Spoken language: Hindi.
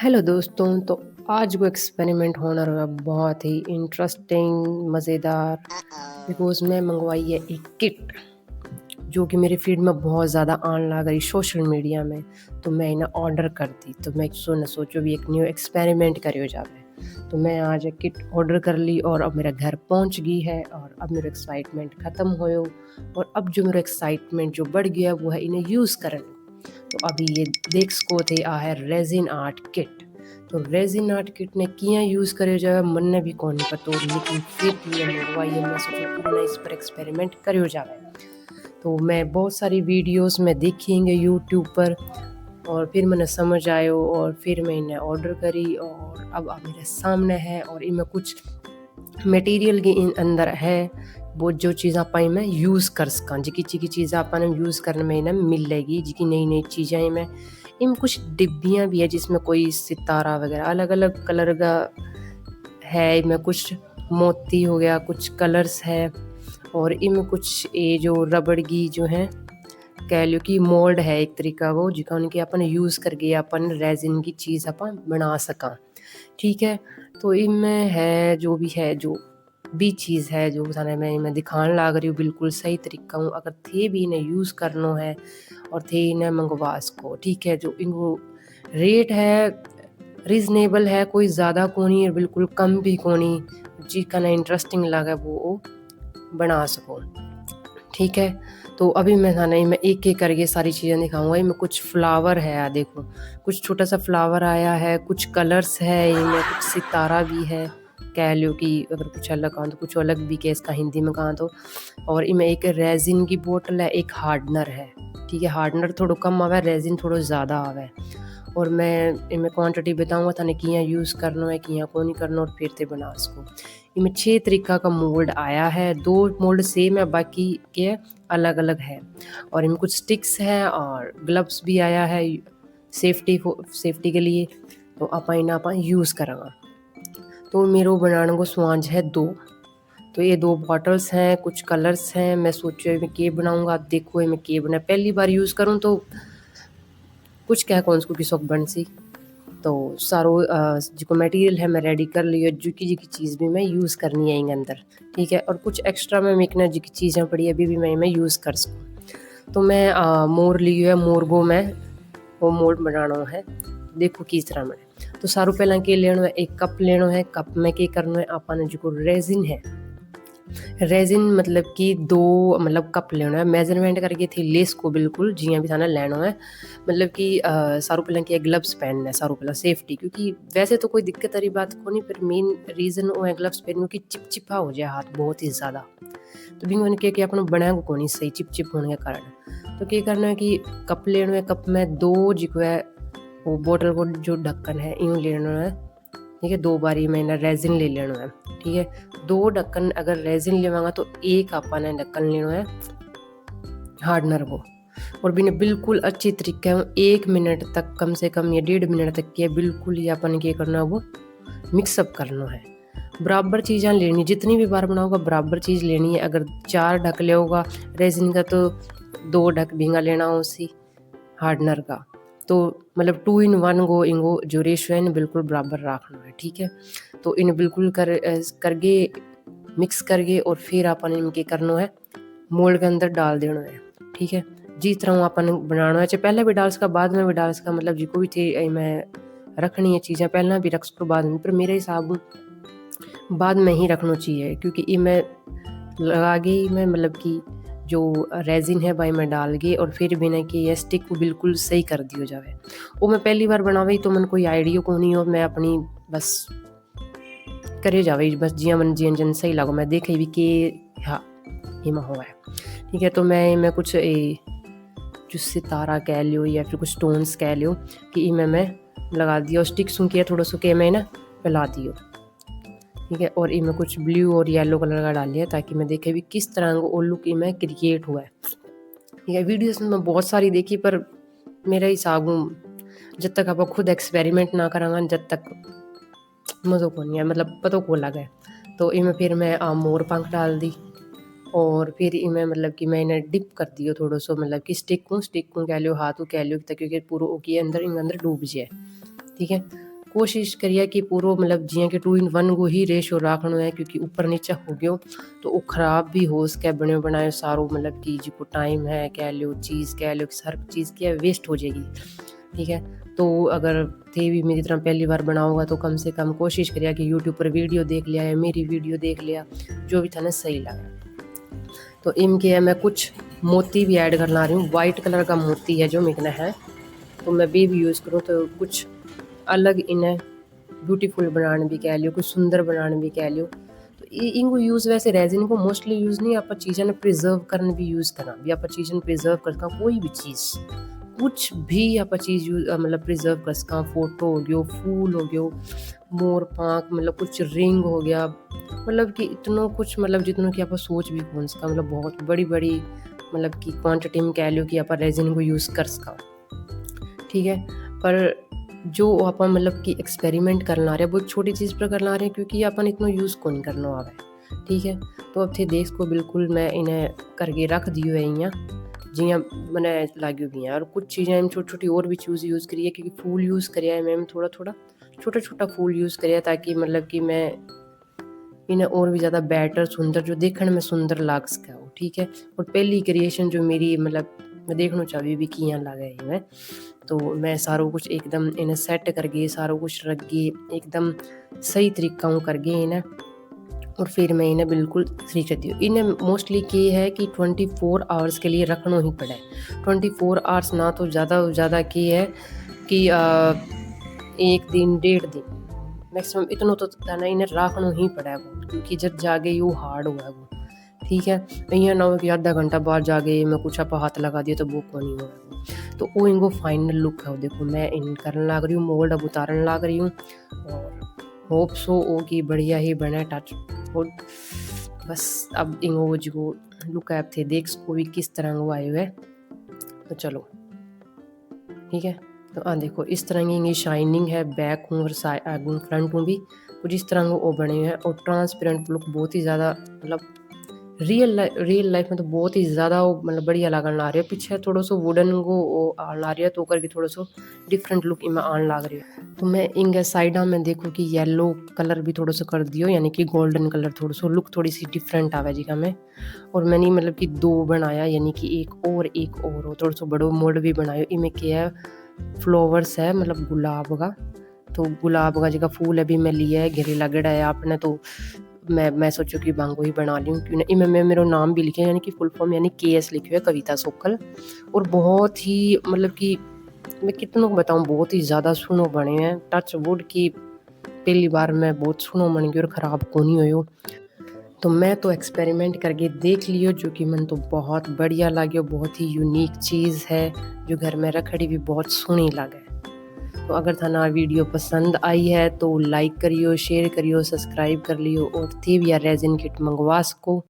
हेलो दोस्तों। तो आज वो एक्सपेरिमेंट होना रहा बहुत ही इंटरेस्टिंग मज़ेदार। बिकॉज मैं मंगवाई है एक किट जो कि मेरे फीड में बहुत ज़्यादा आन लग रही सोशल मीडिया में। तो मैं इन्हें ऑर्डर कर दी। तो मैं सोचो भी एक न्यू एक्सपेरिमेंट करियो जावे। तो मैं आज एक किट ऑर्डर कर ली और अब मेरा घर पहुंच गई है और अब मेरा एक्साइटमेंट ख़त्म होयो। और अब जो मेरा एक्साइटमेंट जो बढ़ गया वो है इन्हें यूज़ करने। तो अभी ये देख सको थे आ है रेजिन आर्ट किट। तो रेजिन आर्ट किट ने किया यूज़ करे जाए मन भी कौन नहीं पतो, लेकिन फिर भी मैं मंगवाई है। मैं सोचा क्यों ना इस पर एक्सपेरिमेंट करियो जावे। तो मैं बहुत सारी वीडियोस में देखेंगे यूट्यूब पर और फिर मैंने समझ आयो और फिर मैं इन्हें ऑर्डर करी और अब मेरे सामने है। और इनमें कुछ मटीरियल के इन अंदर है वो जो चीज़ आप में यूज़ कर सकें, जिकी चीज़ आप यूज़ करने में इन्हें मिलेगी, जिकी नई नई चीज़ें इनमें कुछ डिब्बियाँ भी है जिसमें कोई सितारा वगैरह अलग अलग कलर का है। इनमें कुछ मोती हो गया, कुछ कलर्स है और इनमें कुछ ये जो रबड़ की जो है कह लो कि मोल्ड है एक तरीका वो जिका उनके अपन यूज़ करके अपन रेजिन की चीज़ अपन बना सका। ठीक है। तो इनमें है जो भी चीज़ है जो थाने मैं दिखाने लाग रही हूँ बिल्कुल सही तरीका हूँ। अगर थे भी इन्हें यूज़ करना है और थे इन्हें मंगवा सको। ठीक है। जो इनको रेट है रीजनेबल है, कोई ज़्यादा कोनी और बिल्कुल कम भी कोनी, जी का ना इंटरेस्टिंग लगे वो बना सको। ठीक है। तो अभी मैं थाने में एक एक करके सारी चीज़ें दिखाऊंगा। इनमें कुछ फ्लावर है, देखो कुछ छोटा सा फ्लावर आया है, कुछ कलर्स है, इनमें कुछ सितारा भी है। कह लो कि अगर कुछ अलग कहा तो कुछ अलग भी के इसका हिंदी में कहा तो। और इनमें एक रेजिन की बोतल है, एक हार्डनर है। ठीक है। हार्डनर थोड़ा कम आवे, रेजिन थोड़ा ज़्यादा आवे। और मैं इनमें क्वांटिटी बताऊंगा थाने किया यूज़ करना है किया को नहीं करना और फिर ते बना सको। इनमें 6 तरीका का मोल्ड आया है, 2 मोल्ड सेम है, बाकी के अलग अलग है। और इनमें कुछ स्टिक्स हैं और ग्लव्स भी आया है सेफ्टी के लिए। तो आप यूज़ करेंगे। तो मेरो बनाने को स्वांज है 2। तो ये 2 बॉटल्स हैं, कुछ कलर्स हैं। मैं सोचो मैं के बनाऊंगा, देखो मैं के बना पहली बार यूज़ करूँ तो कुछ क्या कौन को की शौक बन सी। तो सारो जो मटेरियल है मैं रेडी कर लियो, जी की चीज़ भी मैं यूज़ करनी है इंगे अंदर। ठीक है। और कुछ एक्स्ट्रा में मेकना जी की चीज़ें पड़ी अभी भी मैं यूज़ कर सकूँ। तो मैं मोर लियो है, मोरगो में वो मोल्ड बनाना है। देखो किस तरह में। तो सारू पहला के लेना है, एक कप लेना है। कप में के करना है अपन जो रेजिन है, रेजिन मतलब कि 2 मतलब कप लेना है। मेजरमेंट करके थी लेस को बिल्कुल जियां भी थाना लेना है। मतलब कि सारू पहला के ग्लव्स पहनना है, सारू पहला सेफ्टी, क्योंकि वैसे तो कोई दिक्कत वाली बात को नहीं, पर मेन रीज़न वो है ग्लव्स पहनने की चिपचिपा हो जाए हाथ बहुत ही ज़्यादा। तो बिंग के अपन बनाया को नहीं सही चिपचिप होने के कारण। तो क्या करना है कि कप लेना है। कप में 2 जिको है वो बोतल को जो ढक्कन है यूँ लेना है। ठीक है। 2 बारी मैंने रेजिन ले लेना है। ठीक है। 2 ढक्कन अगर रेजिन लेवांगा तो एक अपन ने ढक्कन लेना है हार्डनर को। और बिना बिल्कुल अच्छी तरीके से 1 मिनट तक, कम से कम या 1.5 मिनट तक के बिल्कुल ही अपन क्या करना है वो मिक्सअप करना है। बराबर चीज़ें लेनी, जितनी भी बार बनाओगा बराबर चीज़ लेनी है। अगर 4 ढक ले होगा रेजिन का तो 2 ढक भींगा लेना हो उसी हार्डनर का। तो मतलब 2 इन 1 गो इनको जो रेशो है ना बिल्कुल बराबर रखना है। ठीक है। तो इन्हें बिल्कुल करके मिक्स करके और फिर अपन इनके करना है मोल्ड के अंदर डाल देना है। ठीक है। जिस तरह अपन बनाना है, चाहे पहले भी डाल सका बाद में भी डाल सका, मतलब जो भी थी मैं रखनी है चीज़ें पहले भी रख सको बाद में, पर मेरे हिसाब बाद में ही रखना चाहिए, क्योंकि ये मैं लगा गई मैं मतलब कि जो रेजिन है भाई मैं डाल गई और फिर भी ना कि ये स्टिक को बिल्कुल सही कर दियो जावे। वो मैं पहली बार बनावी तो मन कोई आइडिया को नहीं हो, मैं अपनी बस करे जावे बस जिया मन जियन जन सही लगो मैं देखे भी कि हाँ इमा हुआ है। ठीक है। तो मैं कुछ जो सितारा कह लियो या फिर कुछ स्टोन्स कह लियो कि इमें मैं लगा दियो, स्टिक सुनकिया थोड़ा सो के मैं ना फैला दियो। ठीक है। और इमें कुछ ब्लू और येलो कलर का डाल लिया ताकि मैं देखे भी किस तरह का वो लुक इमें क्रिएट हुआ है। ठीक है। वीडियोस में बहुत सारी देखी पर मेरा हिसाब जब तक आप खुद एक्सपेरिमेंट ना करांगा जब तक मज़ो को नहीं है, मतलब पता को लगा। तो इमें फिर मैं मोर पंख डाल दी और फिर इमें मतलब कि मैंने डिप कर दियो थोड़ा सो, मतलब कि स्टिक को कह लियो हाथ को कह लियो ताकि पूरा के अंदर डूब जाए। ठीक है। कोशिश करिए कि पूरो मतलब जियां कि 2 in 1 को ही रेशो राखणो है, क्योंकि ऊपर नीचे हो गयो तो वो खराब भी हो सके बनो बनायो सारो, मतलब कि जो टाइम है कह लो, चीज़ कह लो, हर चीज़ क्या वेस्ट हो जाएगी। ठीक है, तो अगर थे भी मेरी तरह पहली बार बनाओगा तो कम से कम कोशिश करिए कि यूट्यूब पर वीडियो देख लिया या मेरी वीडियो देख लिया, जो भी था ना सही लगा। तो इनके है मैं कुछ मोती भी ऐड करना रही हूँ, वाइट कलर का मोती है जो मिलना है, तो मैं भी यूज़ करूँ तो कुछ अलग इन्हें ब्यूटीफुल बनाने भी कह लियो, कुछ सुंदर बनाने भी कह लियो। तो इनको यूज़ वैसे रेजिन को मोस्टली यूज़ नहीं, आप चीज़ें प्रिजर्व करने भी यूज़ करना भी, आप चीज़ें प्रिजर्व करता कोई भी चीज़ कुछ भी आप चीज़ यूज मतलब प्रिजर्व कर सका, फोटो हो गयो, फूल हो गयो, मोर पंख, मतलब कुछ रिंग हो गया, मतलब कि इतना कुछ मतलब जितना कि आप सोच भी कौन सका, मतलब बहुत बड़ी बड़ी मतलब कि क्वांटिटी में कह लो कि आप रेजिन को यूज़ कर सका। ठीक है, पर जो आप मतलब कि एक्सपेरिमेंट करना रहे बहुत छोटी चीज़ पर करना रहे, क्योंकि अपन इतना यूज़ कौन करना आवे। ठीक है, तो अब थे देख को बिल्कुल मैं इन्हें करके रख दियो है इं जियां मैंने लागियो भी है, और कुछ चीज़ें छोटी छोटी और भी चीज़ यूज़ करिए, क्योंकि फूल यूज़ करिए मैम थोड़ा थोड़ा छोटा छोटा फूल यूज़ करिए, ताकि मतलब कि मैं इन्हें और भी ज़्यादा बेटर सुंदर जो देखने में सुंदर लाग सका हो। ठीक है, और पहली क्रिएशन जो मेरी मतलब मैं देखना चाहती भी कि यहाँ लगा है मैं, तो मैं सारो कुछ एकदम इन्हें सेट करके सारो कुछ रख के एकदम सही तरीका करके इन्हें, और फिर मैं इन्हें बिल्कुल फ्री करती हूँ। इन्हें मोस्टली ये है कि 24 आवर्स के लिए रखना ही पड़े, 24 आवर्स ना तो ज़्यादा की है कि 1 दिन 1.5 दिन मैक्सिमम इतना तो ना इन्हें रखना ही पड़ा वो, क्योंकि जब जागे यू हार्ड हुआ वो। ठीक है, यहाँ ना हो कि आधा घंटा बाद जागे मैं कुछ आप हाथ लगा दिया तो वो को नहीं होगा। तो वो इनको फाइनल लुक है, देखो मैं इन करने लग रही हूँ, मोल्ड अब उतारने लग रही हूँ, और होप सो ओ कि बढ़िया ही बने टच। और बस अब इनको जो लुक ऐप थे देख सको भी किस तरह वो आए हुए, तो चलो ठीक है। तो देखो इस तरह की इनकी शाइनिंग है, बैक हूँ और आगू फ्रंट हूँ भी कुछ इस तरह वो बने हुए हैं, और ट्रांसपेरेंट लुक बहुत ही ज़्यादा मतलब रियल लाइफ में तो बहुत ही ज़्यादा वो मतलब बढ़िया लगन ला रही है। पीछे थोड़ा सो वुडन को आन ला रही है, तो करके थोड़ा सो डिफरेंट लुक इनमें आन लग रही है। तो मैं इनके साइडा में देखो कि येलो कलर भी थोड़ा सा कर दियो, यानी कि गोल्डन कलर, थोड़ा सा लुक थोड़ी सी डिफरेंट आवे जी का मैं। और मैंने मतलब कि 2 बनाया, यानी कि एक और थोड़ा सा बड़ो मोल्ड भी बनायो। इनमें क्या है फ्लावर्स है मतलब गुलाब का, तो गुलाब का जो फूल अभी मैं लिया है घेरे लगड़ा है आपने, तो मैं सोचू कि बांगो ही बना लूँ, क्यों ना इनमें मैं मेरा नाम भी लिखे, यानी कि फुल फॉर्म यानी KS लिखे है, कविता सोकल। और बहुत ही मतलब कि मैं कितनों को बताऊँ बहुत ही ज़्यादा सुनो बने हैं, टच वुड की पहली बार मैं बहुत सुनो बन गई और ख़राब को नहीं हो। तो मैं तो एक्सपेरिमेंट करके देख लियो, जो कि मन तो बहुत बढ़िया लगे, बहुत ही यूनिक चीज़ है जो घर में रखड़ी भी बहुत सोहनी लगे। तो अगर थाना वीडियो पसंद आई है तो लाइक करियो, शेयर करियो, सब्सक्राइब कर लियो, और थी भी रेजिन किट मंगवा सको।